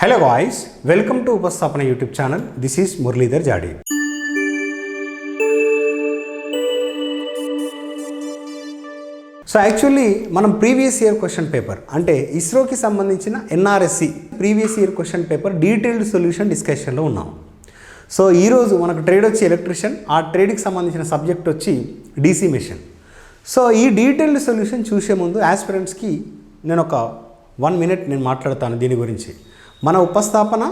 Hello guys, welcome to Upastapana YouTube channel. This is Muralidhar Jadi. So actually మనం previous year question paper అంటే ఇస్రోకి సంబంధించిన NRSC previous year question paper detailed solution డిస్కషన్లో ఉన్నాం. So ఈరోజు మనకు trade వచ్చి electrician, ఆ ట్రేడ్కి సంబంధించిన సబ్జెక్ట్ వచ్చి డీసీ మెషిన్. సో ఈ డీటెయిల్డ్ సొల్యూషన్ చూసే ముందు యాస్పిరెంట్స్కి నేను ఒక 1 minute నేను మాట్లాడతాను దీని గురించి. మన ఉపస్థాపన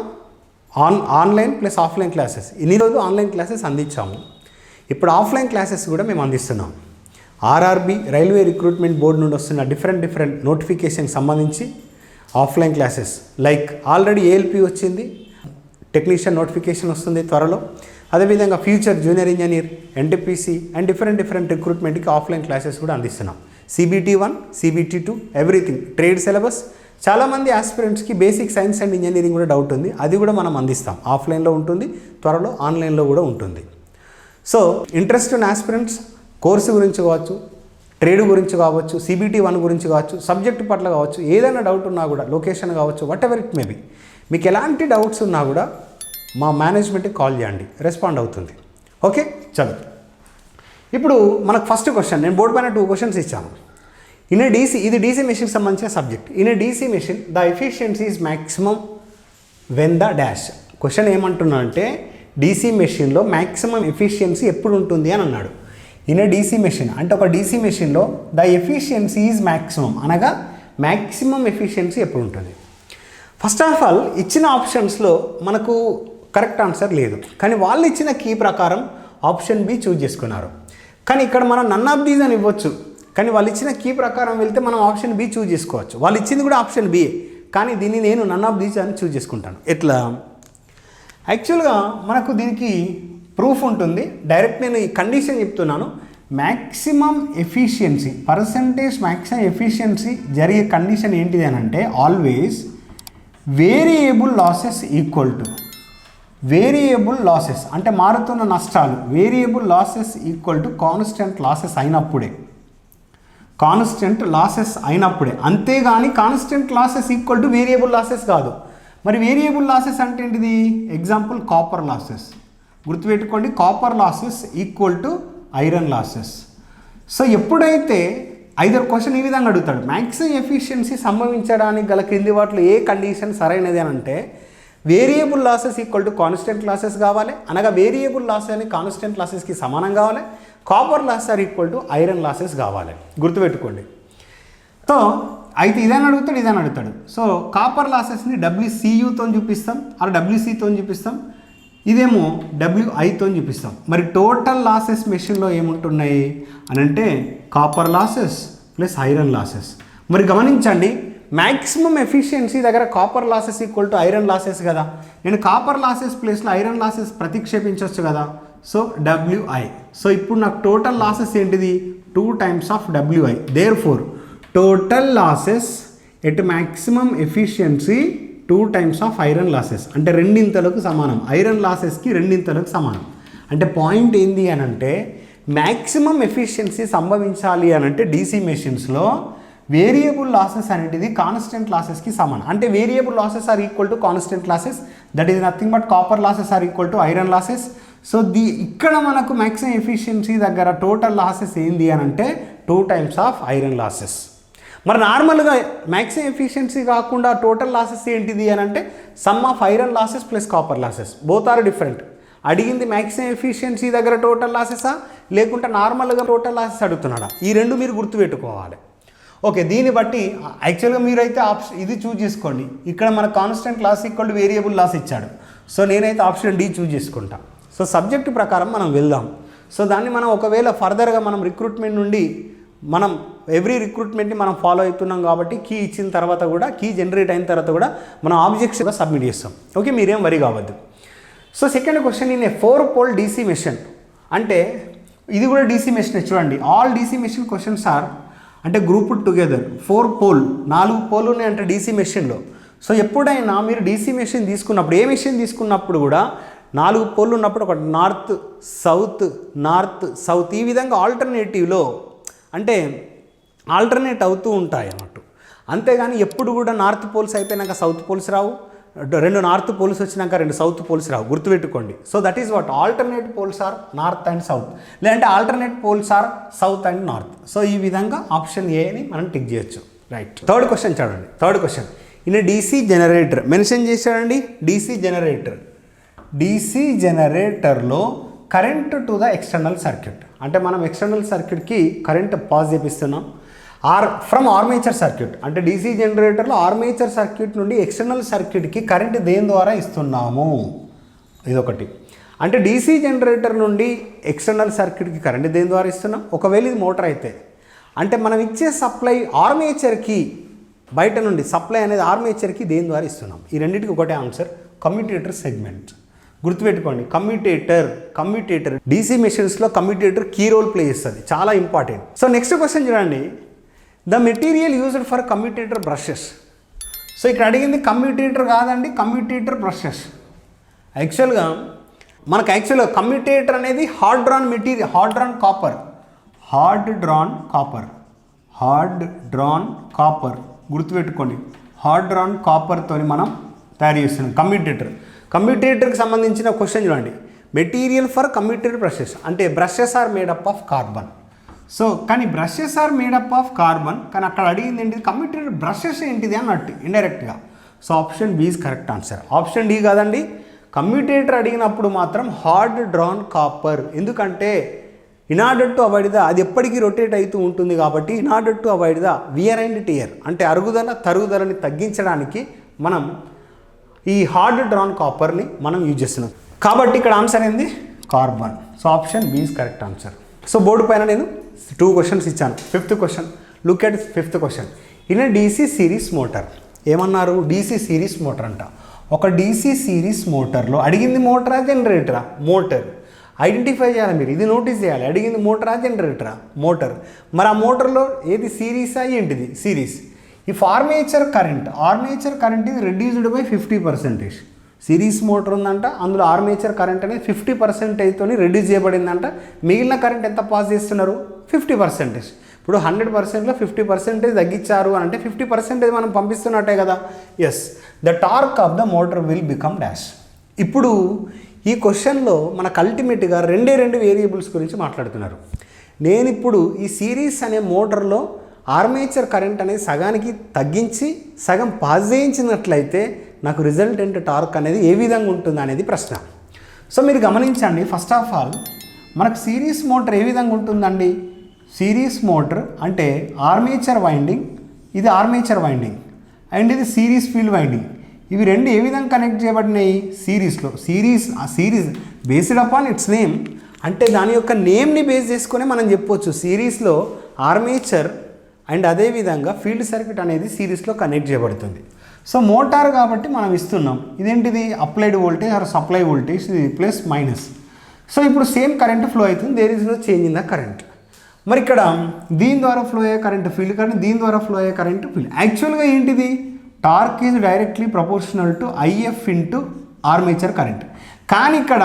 ఆన్లైన్ ప్లస్ ఆఫ్లైన్ క్లాసెస్, ఇన్ని రోజులు ఆన్లైన్ క్లాసెస్ అందించాము, ఇప్పుడు ఆఫ్లైన్ క్లాసెస్ కూడా మేము అందిస్తున్నాం. ఆర్ఆర్బి రైల్వే రిక్రూట్మెంట్ బోర్డు నుండి వస్తున్న డిఫరెంట్ నోటిఫికేషన్ సంబంధించి offline classes like already ALP వచ్చింది, టెక్నీషియన్ నోటిఫికేషన్ వస్తుంది త్వరలో, అదేవిధంగా future junior engineer, NTPC and different రిక్రూట్మెంట్కి ఆఫ్లైన్ క్లాసెస్ కూడా అందిస్తున్నాం. CBT1, CBT2 everything, trade syllabus. చాలామంది ఆస్పిరెంట్స్కి బేసిక్ సైన్స్ అండ్ ఇంజనీరింగ్ కూడా డౌట్ ఉంది, అది కూడా మనం అందిస్తాం. ఆఫ్లైన్లో ఉంటుంది, త్వరలో ఆన్లైన్లో కూడా ఉంటుంది. సో ఇంట్రెస్ట్ ఉన్న ఆస్పిరెంట్స్ కోర్సు గురించి కావచ్చు, ట్రేడ్ గురించి కావచ్చు, CBT1 గురించి కావచ్చు, సబ్జెక్ట్ పట్ల కావచ్చు, ఏదైనా డౌట్ ఉన్నా కూడా, లొకేషన్ కావచ్చు, what ever it may be, మీకు ఎలాంటి డౌట్స్ ఉన్నా కూడా మా మేనేజ్మెంట్కి కాల్ చేయండి, రెస్పాండ్ అవుతుంది. ఓకే, చలో. ఇప్పుడు మనకు ఫస్ట్ క్వశ్చన్, నేను బోర్డు పైన 2 questions ఇచ్చాను. ఇన్ ఏ డీసీ, ఇది డీసీ మెషిన్కి సంబంధించిన subject. In a DC machine the efficiency is maximum when the dash. Question ఏమంటున్నా అంటే డీసీ మెషిన్లో మ్యాక్సిమం ఎఫిషియన్సీ ఎప్పుడు ఉంటుంది అని అన్నాడు. ఇన్ ఏ డీసీ మెషిన్ అంటే ఒక డీసీ మెషిన్లో ద ఎఫిషియన్సీ ఈజ్ మ్యాక్సిమం అనగా మ్యాక్సిమం ఎఫిషియన్సీ ఎప్పుడు ఉంటుంది. ఫస్ట్ ఆఫ్ ఆల్ ఇచ్చిన ఆప్షన్స్లో మనకు కరెక్ట్ ఆన్సర్ లేదు, కానీ వాళ్ళు ఇచ్చిన కీ ప్రకారం ఆప్షన్ బి చూజ్ చేసుకున్నారు. కానీ ఇక్కడ మనం నన్ ఆఫ్ దీస్ అని ఇవ్వచ్చు, కానీ వాళ్ళు ఇచ్చిన కీ ప్రకారం వెళ్తే మనం ఆప్షన్ బి చూజ్ చేసుకోవచ్చు. వాళ్ళు ఇచ్చింది కూడా ఆప్షన్ బి, కానీ దీన్ని నేను నన్ ఆఫ్ దీస్ అని చూజ్ చేసుకుంటాను. ఎట్లా? యాక్చువల్గా మనకు దీనికి ప్రూఫ్ ఉంటుంది. డైరెక్ట్ నేను ఈ కండిషన్ చెప్తున్నాను. Maximum efficiency percentage maximum efficiency జరిగే కండిషన్ ఏంటిది అని అంటే always variable losses equal to variable losses అంటే మారుతున్న నష్టాలు, variable losses equal to constant losses అయినప్పుడే, కాన్స్టెంట్ లాసెస్ అయినప్పుడే, అంతేగాని constant losses equal to variable losses కాదు. మరి వేరియబుల్ లాసెస్ అంటే ఏంటిది? ఎగ్జాంపుల్ కాపర్ లాసెస్, గుర్తుపెట్టుకోండి, copper losses equal to iron losses. So ఎప్పుడైతే ఐదర్ క్వశ్చన్ ఈ విధంగా అడుగుతాడు, మ్యాక్సిమం ఎఫిషియన్సీ సంభవించడానికి గల క్రింది వాటిలో ఏ కండిషన్ సరైనది అని అంటే variable losses equal to constant losses కావాలి, అనగా వేరియబుల్ లాస్ అని కాన్స్టెంట్ లాసెస్కి సమానం కావాలి, copper loss are equal to iron losses కావాలి, గుర్తుపెట్టుకోండి. సో అయితే ఇదని అడుగుతాడు. సో కాపర్ లాసెస్ని WCUతో చూపిస్తాం, ఆర్ WCతో చూపిస్తాం, ఇదేమో WIతో చూపిస్తాం. మరి టోటల్ లాసెస్ మెషిన్లో ఏముంటున్నాయి అని అంటే copper losses plus iron losses. మరి గమనించండి, మ్యాక్సిమం ఎఫిషియన్సీ దగ్గర copper losses equal to iron losses కదా, నేను కాపర్ లాసెస్ ప్లేస్లో ఐరన్ లాసెస్ ప్రతిక్షేపించవచ్చు కదా. So WI. సో ఇప్పుడు నాకు టోటల్ లాసెస్ ఏంటిది? 2 times of WI. Therefore total losses at maximum efficiency 2 times of iron losses అంటే రెండింతలకు సమానం, ఐరన్ లాసెస్కి రెండింతలకు సమానం. అంటే పాయింట్ ఏంది అని అంటే మ్యాక్సిమం ఎఫిషియన్సీ సంభవించాలి అని అంటే డీసీ మెషిన్స్లో వేరియబుల్ లాసెస్ అనేటిది కాన్స్టెంట్ లాసెస్కి సమానం. అంటే variable losses are equal to constant losses, that is nothing but copper losses are equal to iron losses. So ఇక్కడ మనకు మ్యాక్సిమం ఎఫిషియన్సీ దగ్గర టోటల్ లాసెస్ ఏంది అని అంటే 2 times of ఐరన్ లాసెస్. మరి నార్మల్గా మ్యాక్సిమం ఎఫిషియన్సీ కాకుండా టోటల్ లాసెస్ ఏంటిది అని అంటే sum of iron losses plus copper losses, both are different. అడిగింది మ్యాక్సిమం ఎఫిషియన్సీ దగ్గర టోటల్ లాసెసా లేకుంటే నార్మల్గా టోటల్ లాసెస్ అడుగుతున్నాడా, ఈ రెండు మీరు గుర్తుపెట్టుకోవాలి. ఓకే, దీన్ని బట్టి యాక్చువల్గా మీరైతే ఇది చూజ్ చేసుకోండి. ఇక్కడ మన constant loss equal to variable loss ఇచ్చాడు, సో నేనైతే ఆప్షన్ డి చూజ్ చేసుకుంటా. సో సబ్జెక్ట్ ప్రకారం మనం వెళ్దాం. సో దాన్ని మనం ఒకవేళ ఫర్దర్గా మనం రిక్రూట్మెంట్ నుండి మనం ఎవ్రీ రిక్రూట్మెంట్ని మనం ఫాలో అవుతున్నాం కాబట్టి కీ ఇచ్చిన తర్వాత కూడా, కీ జనరేట్ అయిన తర్వాత కూడా మనం ఆబ్జెక్ట్స్గా సబ్మిట్ చేస్తాం. ఓకే, మీరేం వరి కావద్దు. So second question, in a 4-pole DC machine అంటే ఇది కూడా డీసీ మెషిన్. చూడండి, all DC machine questions are అంటే గ్రూప్ టుగెదర్ 4 pole, 4 pole ఉన్నాయి అంటే డీసీ మెషిన్లో. సో ఎప్పుడైనా మీరు డీసీ మెషిన్ తీసుకున్నప్పుడు, ఏ మెషిన్ తీసుకున్నప్పుడు కూడా 4 pole ఉన్నప్పుడు ఒక నార్త్ సౌత్ ఈ విధంగా ఆల్టర్నేటివ్లో అంటే ఆల్టర్నేట్ అవుతూ ఉంటాయి అన్నట్టు. అంతేగాని ఎప్పుడు కూడా నార్త్ పోల్స్ అయిపోయినాక సౌత్ పోల్స్ రావు, రెండు నార్త్ పోల్స్ వచ్చినాక రెండు సౌత్ పోల్స్ రావు, గుర్తుపెట్టుకోండి. So that is what alternate poles are north and south, లేదంటే alternate poles are south and north. So ఈ విధంగా ఆప్షన్ ఏ అని మనం టిక్ చేయొచ్చు. రైట్. థర్డ్ క్వశ్చన్ చూడండి. Third question in DC generator mention చేశాడండి. డీసీ జనరేటర్లో current to the external circuit, అంటే మనం ఎక్స్టర్నల్ సర్క్యూట్కి current pass చేపిస్తున్నాం. From armature circuit, అంటే డీసీ జనరేటర్లో ఆర్మేచర్ సర్క్యూట్ నుండి ఎక్స్టర్నల్ సర్క్యూట్కి కరెంట్ దేని ద్వారా ఇస్తున్నాము, ఇదొకటి. అంటే డీసీ జనరేటర్ నుండి ఎక్స్టర్నల్ సర్క్యూట్కి కరెంట్ దేని ద్వారా ఇస్తున్నాం. ఒకవేళ ఇది మోటార్ అయితే అంటే మనం ఇచ్చే సప్లై ఆర్మేచర్కి, బయట నుండి సప్లై అనేది ఆర్మేచర్కి దేని ద్వారా ఇస్తున్నాం. ఈ రెండింటికి ఒకటే ఆన్సర్, కమ్యూటేటర్ సెగ్మెంట్. గుర్తుపెట్టుకోండి, కమ్యూటేటర్ డీసీ మెషిన్స్లో కమ్యూటేటర్ కీ రోల్ ప్లే చేస్తుంది, చాలా ఇంపార్టెంట్. సో నెక్స్ట్ క్వశ్చన్ చూడండి, the material used for commutator brushes. So ఇక్కడ అడిగింది కమ్యూటేటర్ కాదండి, కమ్యూటేటర్ బ్రషెస్. యాక్చువల్గా కమ్యూటేటర్ అనేది hard drawn material, hard drawn copper గుర్తుపెట్టుకోండి, హార్డ్ డ్రాన్ కాపర్తో మనం తయారు చేస్తున్నాం కమ్యూటేటర్కి సంబంధించిన క్వశ్చన్ చూడండి. మెటీరియల్ ఫర్ కమ్యూటేటర్ బ్రషెస్ అంటే brushes are made up of carbon. So కానీ brushes are made up of carbon, కానీ అక్కడ అడిగింది ఏంటిది, కమ్యూటేటర్ బ్రషెస్ ఏంటిది అన్నట్టు ఇండైరెక్ట్గా. So option B is correct answer. Option D కాదండి, కమ్యూటేటర్ అడిగినప్పుడు మాత్రం హార్డ్ డ్రాన్ కాపర్. ఎందుకంటే in order to avoid the, అది ఎప్పటికీ రొటేట్ అవుతూ ఉంటుంది కాబట్టి in order to avoid the wear and tear, అంటే తరుగుదలని తగ్గించడానికి మనం ఈ హార్డ్ డ్రాన్ కాపర్ని మనం యూజ్ చేస్తున్నాం. కాబట్టి ఇక్కడ ఆన్సర్ ఏంది, carbon. So option B is correct answer. So board పైన నేను 2 క్వశ్చన్స్ ఇచ్చాను. 5th question, look at 5th question. In DC series motor ఏమన్నారు, డీసీ సిరీస్ మోటార్ అంట. ఒక డీసీ సిరీస్ మోటార్లో అడిగింది మోటారా జనరేటరా, మోటార్. ఐడెంటిఫై చేయాలి మీరు, ఇది నోటీస్ చేయాలి. అడిగింది మోటారా జనరేటరా, మోటార్. మరి ఆ మోటార్లో ఏది సిరీసా ఏంటిది, సిరీస్. ఇఫ్ ఆర్మేచర్ కరెంట్ ఇది రెడ్యూస్డ్ బై 50%. సిరీస్ మోటార్ ఉందంట, అందులో ఆర్మేచర్ కరెంట్ అనేది 50%తో రెడ్యూస్ చేయబడిందంట. మిగిలిన కరెంట్ ఎంత పాస్ చేస్తున్నారు, 50%. ఇప్పుడు 100%లో 50% తగ్గించారు అని అంటే 50% మనం పంపిస్తున్నట్టే కదా. Yes, the torque of the motor will become dash. ఇప్పుడు ఈ క్వశ్చన్లో మనకు అల్టిమేట్గా రెండు వేరియబుల్స్ గురించి మాట్లాడుతున్నారు. నేను ఇప్పుడు ఈ సిరీస్ అనే మోటార్లో ఆర్మేచర్ కరెంట్ అనేది సగానికి తగ్గించి సగం పాస్ చేయించినట్లయితే నాకు రిజల్టెంట్ టార్క్ అనేది ఏ విధంగా ఉంటుంది అనేది ప్రశ్న. సో మీరు గమనించండి, ఫస్ట్ ఆఫ్ ఆల్ మనకు సిరీస్ మోటార్ ఏ విధంగా ఉంటుందండి. సిరీస్ మోటార్ అంటే ఆర్మేచర్ వైండింగ్, ఇది ఆర్మేచర్ వైండింగ్ అండ్ ఇది సిరీస్ ఫీల్డ్ వైండింగ్. ఇవి రెండు ఏ విధంగా కనెక్ట్ చేయబడినాయి, సిరీస్లో. Series based upon its name, అంటే దాని యొక్క నేమ్ని బేస్ చేసుకుని మనం చెప్పొచ్చు సిరీస్లో ఆర్మేచర్ అండ్ అదేవిధంగా ఫీల్డ్ సర్క్యూట్ అనేది సిరీస్లో కనెక్ట్ చేయబడుతుంది. సో మోటార్ కాబట్టి మనం ఇస్తున్నాం, ఇదేంటిది applied voltage or supply voltage, ఇది ప్లస్ మైనస్. సో ఇప్పుడు సేమ్ కరెంట్ ఫ్లో అవుతుంది, there is no change in the current. మరి ఇక్కడ దీని ద్వారా ఫ్లో అయ్యే కరెంట్ ఫీల్డ్ కరెంట్, దీని ద్వారా ఫ్లో అయ్యే కరెంట్ ఫీల్డ్. యాక్చువల్గా ఏంటిది, torque is directly proportional to if into armature current. కానీ ఇక్కడ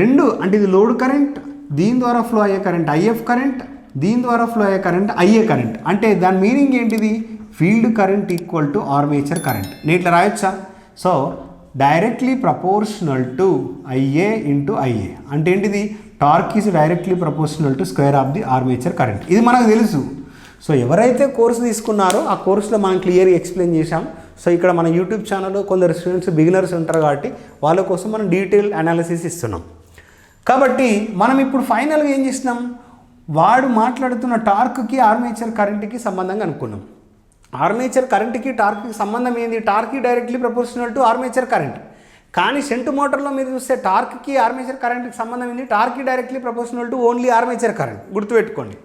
రెండు, అంటే ఇది లోడ్ కరెంట్, దీని ద్వారా ఫ్లో అయ్యే కరెంట్ ఐఎఫ్ కరెంట్, దీని ద్వారా ఫ్లో అయ్యే కరెంట్ ఐఏ కరెంట్. అంటే దాని మీనింగ్ ఏంటిది, field current equal to armature current. నేను ఇట్లా రాయొచ్చా. So directly proportional to IA into IA అంటే ఏంటిది, torque is directly proportional to square of the armature current. ఇది మనకు తెలుసు. సో ఎవరైతే కోర్సు తీసుకున్నారో ఆ కోర్సులో మనం క్లియర్గా ఎక్స్ప్లెయిన్ చేశాం. సో ఇక్కడ మన యూట్యూబ్ ఛానల్లో కొందరు స్టూడెంట్స్ బిగినర్స్ ఉంటారు కాబట్టి వాళ్ళ కోసం మనం డీటెయిల్ అనాలిసిస్ ఇస్తున్నాం. కాబట్టి మనం ఇప్పుడు ఫైనల్గా ఏం చేసినాం, వాడు మాట్లాడుతున్న టార్క్కి ఆర్మేచర్ కరెంట్కి సంబంధంగా అనుకున్నాం. ఆర్మేచర్ కరెంట్కి టార్క్కి సంబంధం ఏంది, torque directly proportional to armature current. కానీ షంట్ మోటార్లో మీరు చూస్తే టార్క్కి ఆర్మేచర్ కరెంట్కి సంబంధం ఏంది, torque directly proportional to only armature current. గుర్తుపెట్టుకోండి,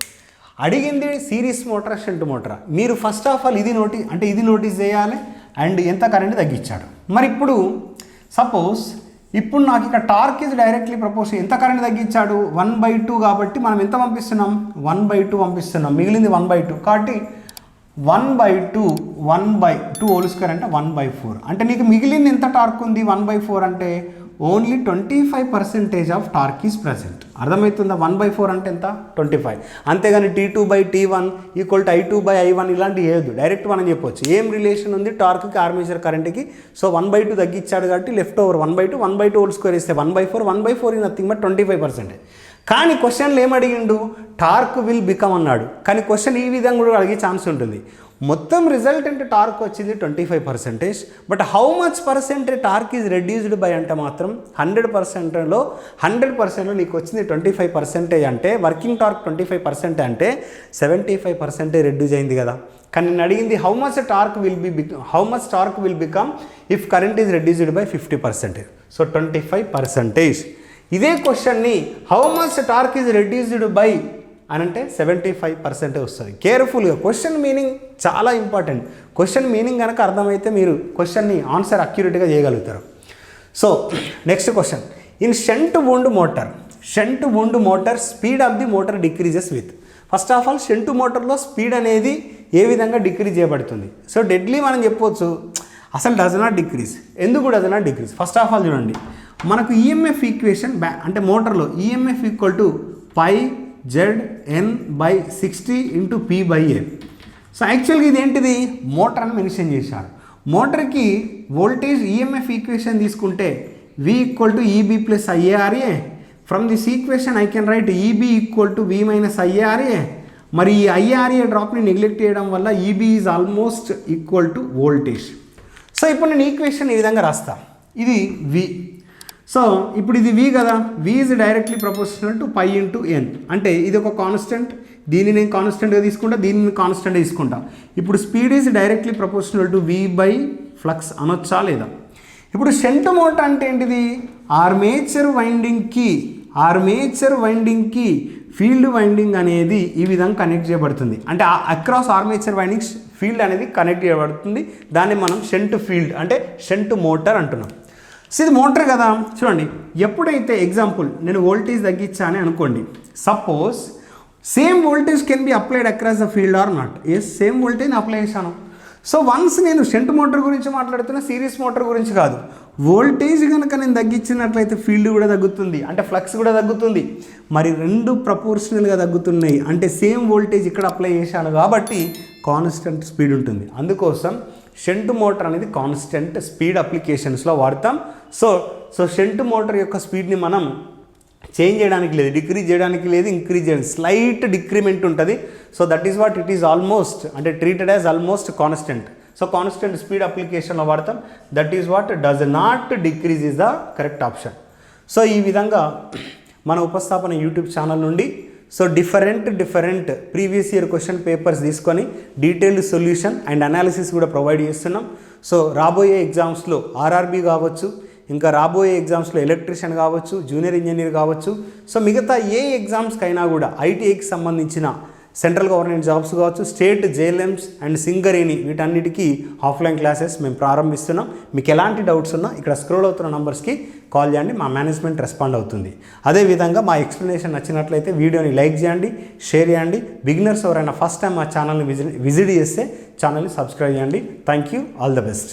అడిగింది సిరీస్ మోటార్ షంట్ మోటార్. మీరు ఫస్ట్ ఆఫ్ ఆల్ ఇది నోటీస్ చేయాలి అండ్ ఎంత కరెంట్ తగ్గించాడు. మరి ఇప్పుడు సపోజ్ ఇప్పుడు నాకు ఇక్కడ టార్క్ ఈజ్ డైరెక్ట్లీ ప్రపోర్షనల్, ఎంత కరెంట్ తగ్గించాడు 1/2 కాబట్టి మనం ఎంత పంపిస్తున్నాం 1/2 పంపిస్తున్నాం, మిగిలింది 1/2 కాబట్టి 1/2 హోల్ స్క్వేర్ అంటే 1/4. అంటే నీకు మిగిలింది ఎంత టార్క్ ఉంది 1/4 అంటే only 25% of torque is present. అర్థమవుతుందా? 1/4 అంటే ఎంత? 25. అంతేగాని T2/T1 ఈక్వల్ టు I2/I1 ఇలాంటివి ఏదు. డైరెక్ట్ మనం చెప్పొచ్చు ఏం రిలేషన్ ఉంది టార్క్కి ఆర్మేచర్ కరెంట్కి. సో 1/2 తగ్గించాడు కాబట్టి లెఫ్ట్ ఓవర్ 1/2, 1/2 హోల్ స్క్వేర్ ఇస్తే 1/4, 1/4 ఈ నథింగ్ బట్ 25%. కానీ క్వశ్చన్లు ఏం అడిగిండు? టార్క్ విల్ బికమ్ అన్నాడు. కానీ క్వశ్చన్ ఈ విధంగా కూడా అడిగే ఛాన్స్ ఉంటుంది. మొత్తం రిజల్టెంట్ టార్క్ వచ్చింది 25%. But how much percent torque is reduced by అంటే మాత్రం 100%లో 100%లో నీకు వచ్చింది 25% అంటే వర్కింగ్ టార్క్ 25% అంటే 75% రెడ్యూస్ అయింది కదా. కానీ నేను అడిగింది how much torque will become if current is reduced by 50%. So 25%. ఇదే క్వశ్చన్ని how much torque is reduced by అని అంటే 75% వస్తుంది. కేర్ఫుల్గా క్వశ్చన్ మీనింగ్ చాలా ఇంపార్టెంట్. క్వశ్చన్ మీనింగ్ కనుక అర్థమైతే మీరు క్వశ్చన్ని ఆన్సర్ అక్యురేట్గా చేయగలుగుతారు. So next question, in shunt wound motor speed of the motor decreases with. First of all shunt మోటార్లో స్పీడ్ అనేది ఏ విధంగా డిక్రీజ్ చేయబడుతుంది? సో డెడ్లీ మనం చెప్పొచ్చు అసలు డజ్ నాట్ డిక్రీజ్. ఎందుకు does not decrease? First of all చూడండి, మనకు ఈఎంఎఫ్ ఈక్వేషన్ అంటే మోటార్లో EMF equal to πZN/60 × P/A. So యాక్చువల్గా ఇది ఏంటిది? మోటార్ అని మెన్షన్ చేశారు. మోటార్కి వోల్టేజ్ ఈఎంఎఫ్ ఈక్వేషన్ తీసుకుంటే V = EB + IARA. From this equation I can write EB = V - IARA. మరి ఈ IARA డ్రాప్ని నెగ్లెక్ట్ చేయడం వల్ల EB is almost equal to voltage. So ఇప్పుడు నేను ఈక్వేషన్ ఈ విధంగా రాస్తా. ఇది V. సో ఇప్పుడు ఇది V కదా, V is directly proportional to π × N. అంటే ఇది ఒక కాన్స్టెంట్, దీన్ని నేను కాన్స్టెంట్గా తీసుకుంటా, దీన్ని కాన్స్టెంట్గా తీసుకుంటా. ఇప్పుడు speed is directly proportional to V/ఫ్లక్స్ అనొచ్చా లేదా? ఇప్పుడు షంట్ మోటార్ అంటే ఏంటిది? ఆర్మేచర్ వైండింగ్కి ఫీల్డ్ వైండింగ్ అనేది ఈ విధంగా కనెక్ట్ చేయబడుతుంది. అంటే అక్రాస్ ఆర్మేచర్ వైండింగ్స్ ఫీల్డ్ అనేది కనెక్ట్ చేయబడుతుంది. దాన్ని మనం షంట్ ఫీల్డ్ అంటే షంట్ మోటార్ అంటున్నాం. సో ఇది మోటార్ కదా. చూడండి, ఎప్పుడైతే ఎగ్జాంపుల్ నేను వోల్టేజ్ తగ్గించాను అనుకోండి, suppose same voltage can be applied across the field or not. Same voltage apply చేశాను. సో వన్స్ నేను షంట్ మోటార్ గురించి మాట్లాడుతున్నా, సిరీస్ మోటార్ గురించి కాదు. వోల్టేజ్ కనుక నేను తగ్గించినట్లయితే ఫీల్డ్ కూడా తగ్గుతుంది, అంటే ఫ్లక్స్ కూడా తగ్గుతుంది. మరి రెండు ప్రపోర్షనల్గా తగ్గుతున్నాయి అంటే సేమ్ వోల్టేజ్ ఇక్కడ అప్లై చేశాను కాబట్టి కాన్స్టెంట్ స్పీడ్ ఉంటుంది. అందుకోసం షంట్ మోటార్ అనేది కాన్స్టెంట్ స్పీడ్ అప్లికేషన్స్లో వాడతాం. సో షంట్ మోటార్ యొక్క స్పీడ్ని మనం చేంజ్ చేయడానికి లేదు, డిక్రీజ్ చేయడానికి లేదు, ఇంక్రీజ్ చేయడానికి స్లైట్ డిక్రిమెంట్ ఉంటుంది. So that is what it is almost అంటే treated as almost constant. So constant speed అప్లికేషన్లో వాడతాం. That is what does not decrease is the correct option. So ఈ విధంగా మన ఉపస్థాపన యూట్యూబ్ ఛానల్ నుండి so different previous year question papers తీసుకొని detailed solution and analysis కూడా provide చేస్తున్నాం. So రాబోయే ఎగ్జామ్స్లో ఆర్ఆర్బీ కావచ్చు, ఇంకా రాబోయే ఎగ్జామ్స్లో ఎలక్ట్రిషియన్ కావచ్చు, జూనియర్ ఇంజనీర్ కావచ్చు, సో మిగతా ఏ ఎగ్జామ్స్కైనా కూడా ఐటీఐకి సంబంధించిన సెంట్రల్ గవర్నమెంట్ జాబ్స్ కావచ్చు, స్టేట్ జేఎల్ఎమ్స్ అండ్ సింగరేణి వీటన్నిటికీ ఆఫ్లైన్ క్లాసెస్ మేము ప్రారంభిస్తున్నాం. మీకు ఎలాంటి డౌట్స్ ఉన్నా ఇక్కడ స్క్రోల్ అవుతున్న నంబర్స్కి కాల్ చేయండి, మా మేనేజ్మెంట్ రెస్పాండ్ అవుతుంది. అదేవిధంగా మా ఎక్స్ప్లెనేషన్ నచ్చినట్లయితే వీడియోని లైక్ చేయండి, షేర్ చేయండి. బిగినర్స్ ఎవరైనా ఫస్ట్ టైం మా ఛానల్ని విజిట్ చేస్తే ఛానల్ని సబ్స్క్రైబ్ చేయండి. Thank you, all the best.